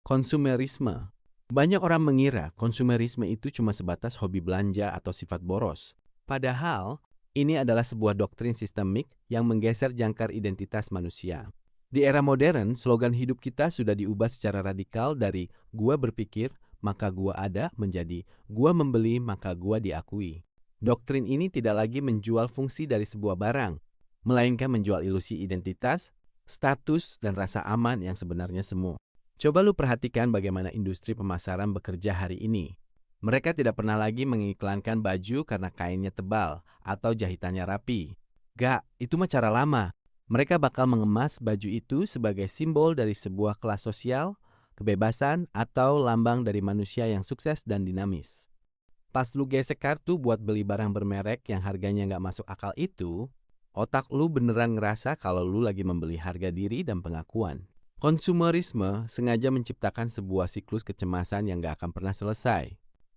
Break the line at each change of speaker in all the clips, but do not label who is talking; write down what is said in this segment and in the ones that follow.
Konsumerisme. Banyak orang mengira konsumerisme itu cuma sebatas hobi belanja atau sifat boros. Padahal, ini adalah sebuah doktrin sistemik yang menggeser jangkar identitas manusia. Di era modern, slogan hidup kita sudah diubah secara radikal dari "gua berpikir, maka gua ada" menjadi "gua membeli, maka gua diakui". Doktrin ini tidak lagi menjual fungsi dari sebuah barang, melainkan menjual ilusi identitas, status, dan rasa aman yang sebenarnya semu. Coba lu perhatikan bagaimana industri pemasaran bekerja hari ini. Mereka tidak pernah lagi mengiklankan baju karena kainnya tebal atau jahitannya rapi. Gak, itu mah cara lama. Mereka bakal mengemas baju itu sebagai simbol dari sebuah kelas sosial, kebebasan, atau lambang dari manusia yang sukses dan dinamis. Pas lu gesek kartu buat beli barang bermerek yang harganya nggak masuk akal itu, otak lu beneran ngerasa kalau lu lagi membeli harga diri dan pengakuan. Konsumerisme sengaja menciptakan sebuah siklus kecemasan yang gak akan pernah selesai.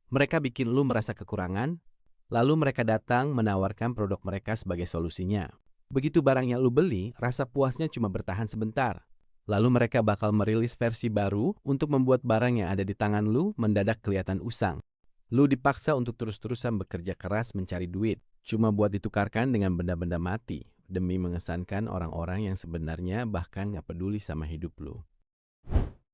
Mereka bikin lu merasa kekurangan, lalu mereka datang menawarkan produk mereka sebagai solusinya. Begitu barang yang lu beli, rasa puasnya cuma bertahan sebentar. Lalu mereka bakal merilis versi baru untuk membuat barang yang ada di tangan lu mendadak kelihatan usang. Lu dipaksa untuk terus-terusan bekerja keras mencari duit, cuma buat ditukarkan dengan benda-benda mati, demi mengesankan orang-orang yang sebenarnya bahkan gak peduli sama hidup lu.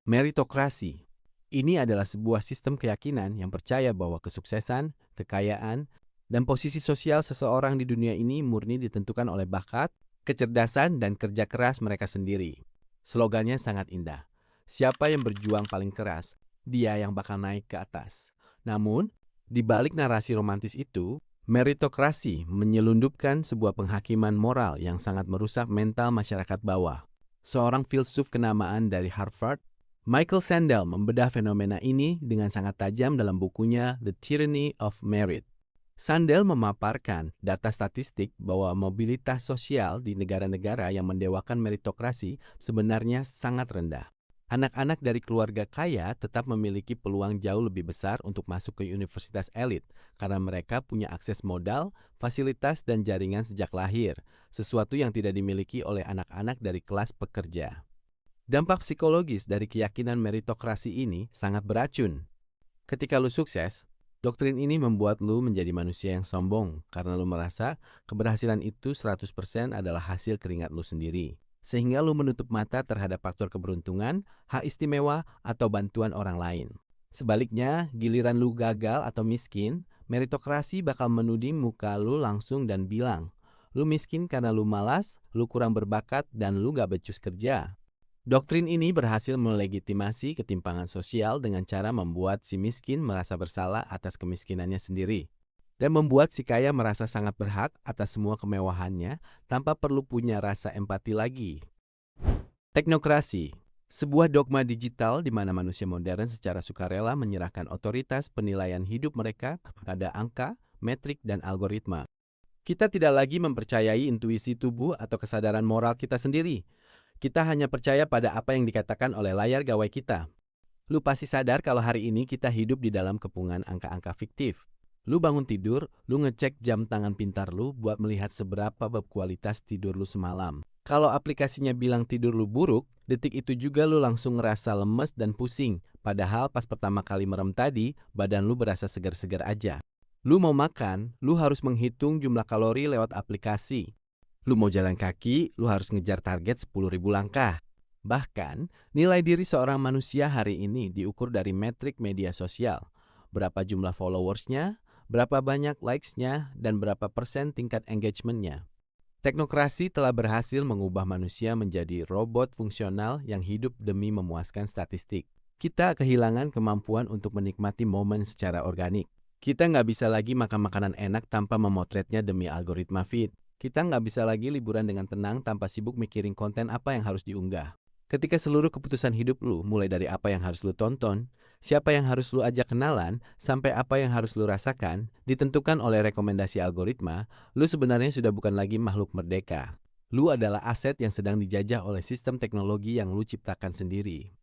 Meritokrasi. Ini adalah sebuah sistem keyakinan yang percaya bahwa kesuksesan, kekayaan, dan posisi sosial seseorang di dunia ini murni ditentukan oleh bakat, kecerdasan, dan kerja keras mereka sendiri. Slogannya sangat indah. Siapa yang berjuang paling keras, dia yang bakal naik ke atas. Namun, di balik narasi romantis itu, meritokrasi menyelundupkan sebuah penghakiman moral yang sangat merusak mental masyarakat bawah. Seorang filsuf kenamaan dari Harvard, Michael Sandel, membedah fenomena ini dengan sangat tajam dalam bukunya The Tyranny of Merit. Sandel memaparkan data statistik bahwa mobilitas sosial di negara-negara yang mendewakan meritokrasi sebenarnya sangat rendah. Anak-anak dari keluarga kaya tetap memiliki peluang jauh lebih besar untuk masuk ke universitas elit karena mereka punya akses modal, fasilitas, dan jaringan sejak lahir, sesuatu yang tidak dimiliki oleh anak-anak dari kelas pekerja. Dampak psikologis dari keyakinan meritokrasi ini sangat beracun. Ketika lu sukses, doktrin ini membuat lu menjadi manusia yang sombong karena lu merasa keberhasilan itu 100% adalah hasil keringat lu sendiri. Sehingga lu menutup mata terhadap faktor keberuntungan, hak istimewa, atau bantuan orang lain. Sebaliknya, giliran lu gagal atau miskin, meritokrasi bakal menuding muka lu langsung dan bilang, lu miskin karena lu malas, lu kurang berbakat, dan lu gak becus kerja. Doktrin ini berhasil melegitimasi ketimpangan sosial dengan cara membuat si miskin merasa bersalah atas kemiskinannya sendiri. Dan membuat si kaya merasa sangat berhak atas semua kemewahannya tanpa perlu punya rasa empati lagi. Teknokrasi, sebuah dogma digital di mana manusia modern secara sukarela menyerahkan otoritas penilaian hidup mereka pada angka, metrik, dan algoritma. Kita tidak lagi mempercayai intuisi tubuh atau kesadaran moral kita sendiri. Kita hanya percaya pada apa yang dikatakan oleh layar gawai kita. Lu pasti sadar kalau hari ini kita hidup di dalam kepungan angka-angka fiktif. Lu bangun tidur, lu ngecek jam tangan pintar lu buat melihat seberapa kualitas tidur lu semalam. Kalau aplikasinya bilang tidur lu buruk, detik itu juga lu langsung ngerasa lemes dan pusing. Padahal pas pertama kali merem tadi, badan lu berasa segar-segar aja. Lu mau makan, lu harus menghitung jumlah kalori lewat aplikasi. Lu mau jalan kaki, lu harus ngejar target 10.000 langkah. Bahkan, nilai diri seorang manusia hari ini diukur dari metrik media sosial. Berapa jumlah followersnya, berapa banyak likes-nya, dan berapa persen tingkat engagement-nya. Teknokrasi telah berhasil mengubah manusia menjadi robot fungsional yang hidup demi memuaskan statistik. Kita kehilangan kemampuan untuk menikmati momen secara organik. Kita nggak bisa lagi makan makanan enak tanpa memotretnya demi algoritma feed. Kita nggak bisa lagi liburan dengan tenang tanpa sibuk mikirin konten apa yang harus diunggah. Ketika seluruh keputusan hidup lu, mulai dari apa yang harus lu tonton, siapa yang harus lu ajak kenalan, sampai apa yang harus lu rasakan, ditentukan oleh rekomendasi algoritma, lu sebenarnya sudah bukan lagi makhluk merdeka. Lu adalah aset yang sedang dijajah oleh sistem teknologi yang lu ciptakan sendiri.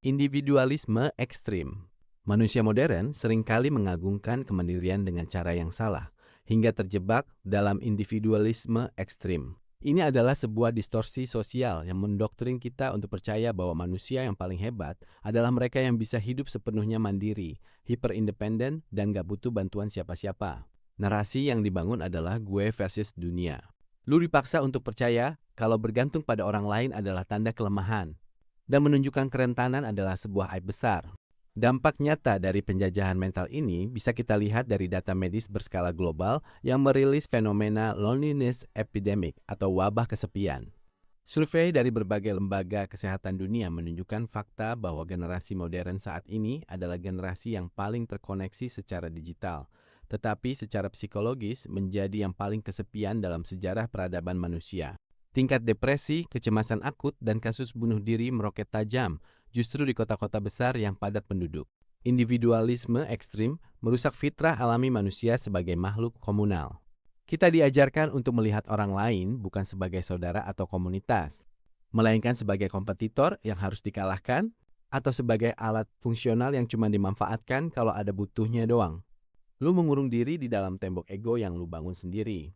Individualisme ekstrim. Manusia modern seringkali mengagungkan kemandirian dengan cara yang salah, hingga terjebak dalam individualisme ekstrim. Ini adalah sebuah distorsi sosial yang mendoktrin kita untuk percaya bahwa manusia yang paling hebat adalah mereka yang bisa hidup sepenuhnya mandiri, hiperindependen, dan gak butuh bantuan siapa-siapa. Narasi yang dibangun adalah gue versus dunia. Lu dipaksa untuk percaya kalau bergantung pada orang lain adalah tanda kelemahan, dan menunjukkan kerentanan adalah sebuah aib besar. Dampak nyata dari penjajahan mental ini bisa kita lihat dari data medis berskala global yang merilis fenomena loneliness epidemic atau wabah kesepian. Survei dari berbagai lembaga kesehatan dunia menunjukkan fakta bahwa generasi modern saat ini adalah generasi yang paling terkoneksi secara digital, tetapi secara psikologis menjadi yang paling kesepian dalam sejarah peradaban manusia. Tingkat depresi, kecemasan akut, dan kasus bunuh diri meroket tajam justru di kota-kota besar yang padat penduduk. Individualisme ekstrim merusak fitrah alami manusia sebagai makhluk komunal. Kita diajarkan untuk melihat orang lain bukan sebagai saudara atau komunitas, melainkan sebagai kompetitor yang harus dikalahkan atau sebagai alat fungsional yang cuma dimanfaatkan kalau ada butuhnya doang. Lu mengurung diri di dalam tembok ego yang lu bangun sendiri.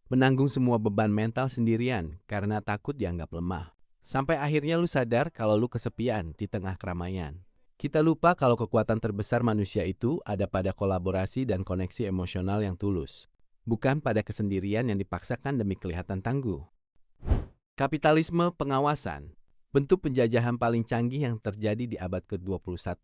Menanggung semua beban mental sendirian karena takut dianggap lemah. Sampai akhirnya lu sadar kalau lu kesepian di tengah keramaian. Kita lupa kalau kekuatan terbesar manusia itu ada pada kolaborasi dan koneksi emosional yang tulus, bukan pada kesendirian yang dipaksakan demi kelihatan tangguh. Kapitalisme pengawasan, bentuk penjajahan paling canggih yang terjadi di abad ke-21.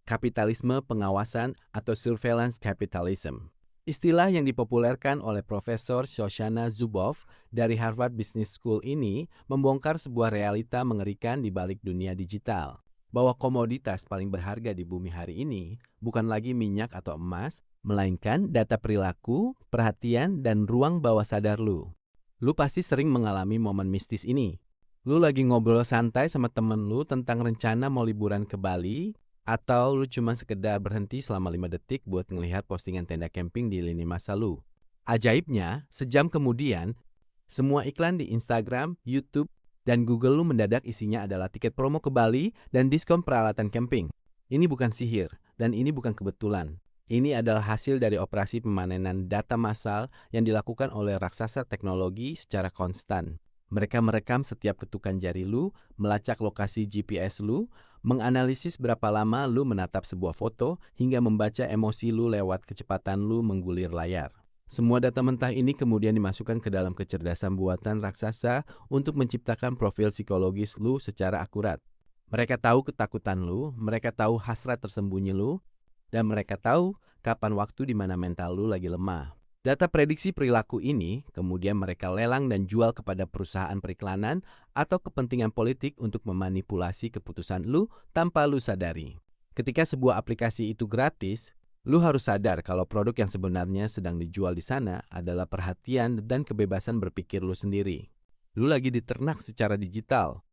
Kapitalisme pengawasan atau surveillance capitalism. Istilah yang dipopulerkan oleh Profesor Shoshana Zuboff dari Harvard Business School ini membongkar sebuah realita mengerikan di balik dunia digital. Bahwa komoditas paling berharga di bumi hari ini bukan lagi minyak atau emas, melainkan data perilaku, perhatian, dan ruang bawah sadar lu. Lu pasti sering mengalami momen mistis ini. Lu lagi ngobrol santai sama temen lu tentang rencana mau liburan ke Bali, atau lu cuma sekedar berhenti selama 5 detik buat ngelihat postingan tenda camping di lini masa lu. Ajaibnya, sejam kemudian, semua iklan di Instagram, YouTube, dan Google lu mendadak isinya adalah tiket promo ke Bali dan diskon peralatan camping. Ini bukan sihir, dan ini bukan kebetulan. Ini adalah hasil dari operasi pemanenan data massal yang dilakukan oleh raksasa teknologi secara konstan. Mereka merekam setiap ketukan jari lu, melacak lokasi GPS lu, menganalisis berapa lama lu menatap sebuah foto, hingga membaca emosi lu lewat kecepatan lu menggulir layar. Semua data mentah ini kemudian dimasukkan ke dalam kecerdasan buatan raksasa untuk menciptakan profil psikologis lu secara akurat. Mereka tahu ketakutan lu, mereka tahu hasrat tersembunyi lu, dan mereka tahu kapan waktu di mana mental lu lagi lemah. Data prediksi perilaku ini kemudian mereka lelang dan jual kepada perusahaan periklanan atau kepentingan politik untuk memanipulasi keputusan lu tanpa lu sadari. Ketika sebuah aplikasi itu gratis, lu harus sadar kalau produk yang sebenarnya sedang dijual di sana adalah perhatian dan kebebasan berpikir lu sendiri. Lu lagi diternak secara digital.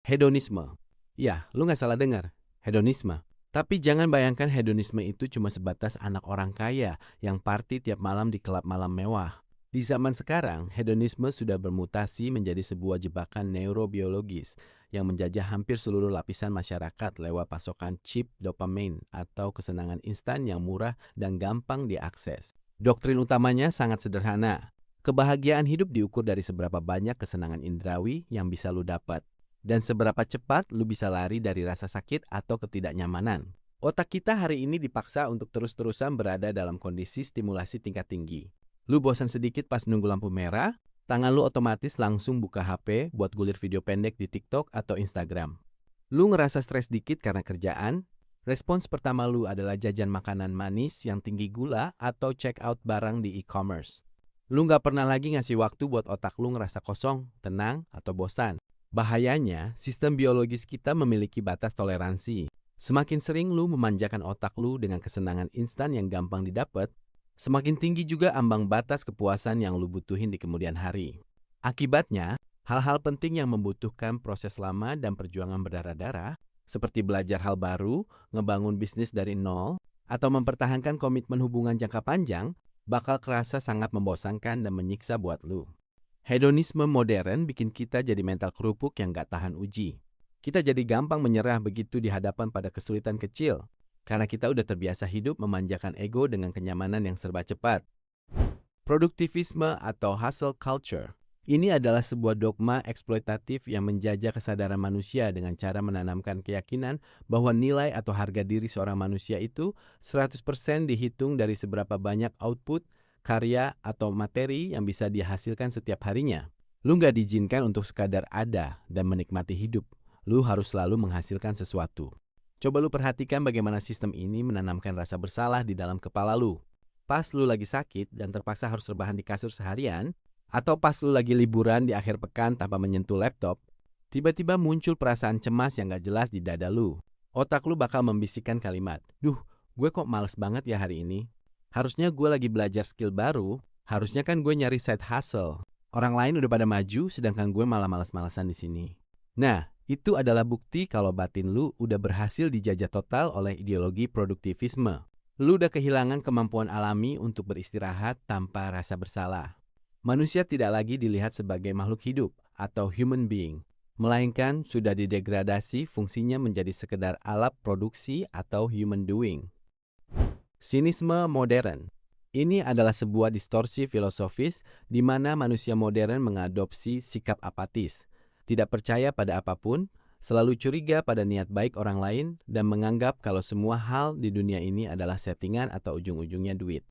Hedonisme. Ya, lu gak salah dengar. Hedonisme. Tapi jangan bayangkan hedonisme itu cuma sebatas anak orang kaya yang party tiap malam di klub malam mewah. Di zaman sekarang, hedonisme sudah bermutasi menjadi sebuah jebakan neurobiologis yang menjajah hampir seluruh lapisan masyarakat lewat pasokan chip dopamin atau kesenangan instan yang murah dan gampang diakses. Doktrin utamanya sangat sederhana. Kebahagiaan hidup diukur dari seberapa banyak kesenangan indrawi yang bisa lu dapat. Dan seberapa cepat lu bisa lari dari rasa sakit atau ketidaknyamanan. Otak kita hari ini dipaksa untuk terus-terusan berada dalam kondisi stimulasi tingkat tinggi. Lu bosan sedikit pas nunggu lampu merah, tangan lu otomatis langsung buka HP buat gulir video pendek di TikTok atau Instagram. Lu ngerasa stres dikit karena kerjaan, respons pertama lu adalah jajan makanan manis yang tinggi gula atau check out barang di e-commerce. Lu gak pernah lagi ngasih waktu buat otak lu ngerasa kosong, tenang, atau bosan. Bahayanya, sistem biologis kita memiliki batas toleransi. Semakin sering lu memanjakan otak lu dengan kesenangan instan yang gampang didapat, semakin tinggi juga ambang batas kepuasan yang lu butuhin di kemudian hari. Akibatnya, hal-hal penting yang membutuhkan proses lama dan perjuangan berdarah-darah, seperti belajar hal baru, ngebangun bisnis dari nol, atau mempertahankan komitmen hubungan jangka panjang, bakal kerasa sangat membosankan dan menyiksa buat lu. Hedonisme modern bikin kita jadi mental kerupuk yang gak tahan uji. Kita jadi gampang menyerah begitu di hadapan pada kesulitan kecil, karena kita udah terbiasa hidup memanjakan ego dengan kenyamanan yang serba cepat. Produktivisme atau hustle culture. Ini adalah sebuah dogma eksploitatif yang menjajah kesadaran manusia dengan cara menanamkan keyakinan bahwa nilai atau harga diri seorang manusia itu 100% dihitung dari seberapa banyak output, karya, atau materi yang bisa dihasilkan setiap harinya. Lu nggak diizinkan untuk sekadar ada dan menikmati hidup. Lu harus selalu menghasilkan sesuatu. Coba lu perhatikan bagaimana sistem ini menanamkan rasa bersalah di dalam kepala lu. Pas lu lagi sakit dan terpaksa harus rebahan di kasur seharian, atau pas lu lagi liburan di akhir pekan tanpa menyentuh laptop, tiba-tiba muncul perasaan cemas yang gak jelas di dada lu. Otak lu bakal membisikkan kalimat, "Duh, gue kok males banget ya hari ini. Harusnya gue lagi belajar skill baru, harusnya kan gue nyari side hustle. Orang lain udah pada maju, sedangkan gue malah males-malesan di sini." Nah, itu adalah bukti kalau batin lu udah berhasil dijajah total oleh ideologi produktivisme. Lu udah kehilangan kemampuan alami untuk beristirahat tanpa rasa bersalah. Manusia tidak lagi dilihat sebagai makhluk hidup atau human being, melainkan sudah didegradasi fungsinya menjadi sekedar alat produksi atau human doing. Sinisme modern. Ini adalah sebuah distorsi filosofis di mana manusia modern mengadopsi sikap apatis, tidak percaya pada apapun, selalu curiga pada niat baik orang lain, dan menganggap kalau semua hal di dunia ini adalah settingan atau ujung-ujungnya duit.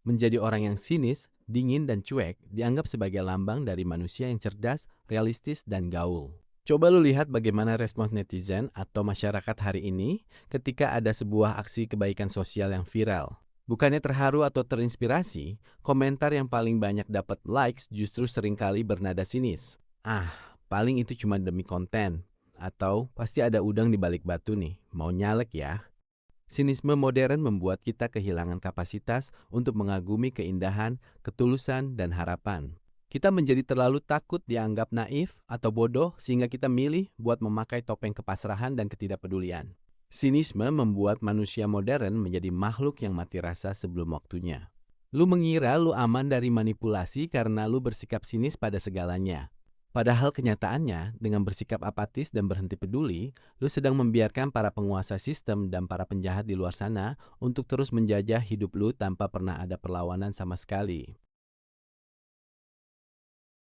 Menjadi orang yang sinis, dingin, dan cuek dianggap sebagai lambang dari manusia yang cerdas, realistis, dan gaul. Coba lu lihat bagaimana respons netizen atau masyarakat hari ini ketika ada sebuah aksi kebaikan sosial yang viral. Bukannya terharu atau terinspirasi, komentar yang paling banyak dapat likes justru seringkali bernada sinis. "Ah, paling itu cuma demi konten." Atau, "Pasti ada udang di balik batu nih, mau nyalek ya." Sinisme modern membuat kita kehilangan kapasitas untuk mengagumi keindahan, ketulusan, dan harapan. Kita menjadi terlalu takut dianggap naif atau bodoh sehingga kita milih buat memakai topeng kepasrahan dan ketidakpedulian. Sinisme membuat manusia modern menjadi makhluk yang mati rasa sebelum waktunya. Lu mengira lu aman dari manipulasi karena lu bersikap sinis pada segalanya. Padahal kenyataannya, dengan bersikap apatis dan berhenti peduli, lu sedang membiarkan para penguasa sistem dan para penjahat di luar sana untuk terus menjajah hidup lu tanpa pernah ada perlawanan sama sekali.